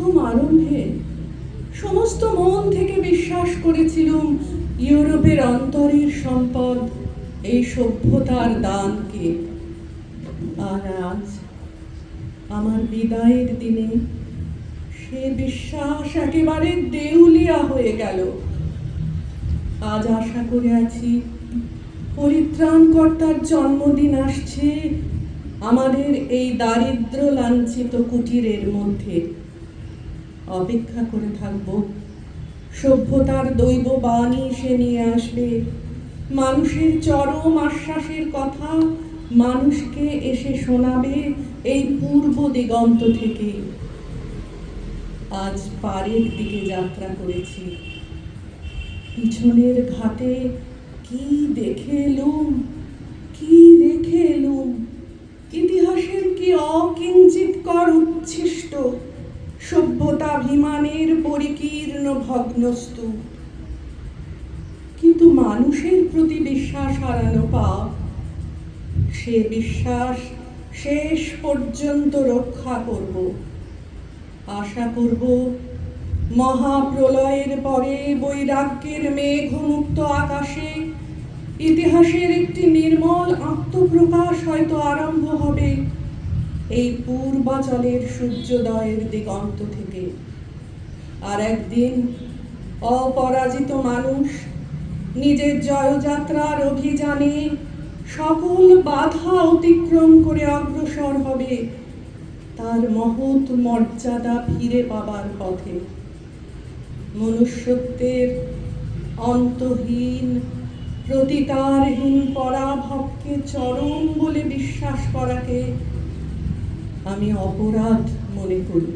প্রথম আরম্ভে সমস্ত মন থেকে বিশ্বাস করেছিলুম ইউরোপের অন্তরের সম্পদ এই সভ্যতার দানকে। আর আজ আমার বিদায়ের দিনে সে বিশ্বাস একেবারে দেউলিয়া হয়ে গেল। আজ আশা করে আছি পরিত্রাণকর্তার জন্মদিন আসছে আমাদের এই দারিদ্র লাঞ্ছিত কুটিরের মধ্যে। অপেক্ষা করে থাকব সভ্যতার দৈব বাণী সে নিয়ে আসবে, মানুষের চরম আশ্বাসের কথা মানুষকে এসে শোনাবে এই পূর্ব দিগন্ত থেকে। আজ পাড়ের দিকে যাত্রা করেছি, পিছনের ঘাটে কি দেখে এলুম, কি রেখে এলুম, ইতিহাসের কি অকিঞ্চিৎকর উচ্ছিষ্ট সভ্যতাভিমানের পরিকীর্ণ ভগ্নস্তু। কিন্তু মানুষের প্রতি বিশ্বাস হারানো পাপ, সে বিশ্বাস শেষ পর্যন্ত রক্ষা করব। আশা করব মহাপ্রলয়ের পরে বৈরাগ্যের মেঘমুক্ত আকাশে ইতিহাসের একটি নির্মল আত্মপ্রকাশ হয়তো আরম্ভ হবে এই পূর্বাচলের সূর্যোদয়ের দিগন্ত থেকে। আর একদিন অপরাজিত মানুষ নিজের জয়যাত্রার অভিযানে সকল বাধা অতিক্রম করে অগ্রসর হবে তার মহৎ মর্যাদা ফিরে পাবার পথে। মনুষ্যত্বের অন্তহীন প্রতিকারহীন পরাভবকে চরম বলে বিশ্বাস করাকে আমি অপরাধ মনে করি।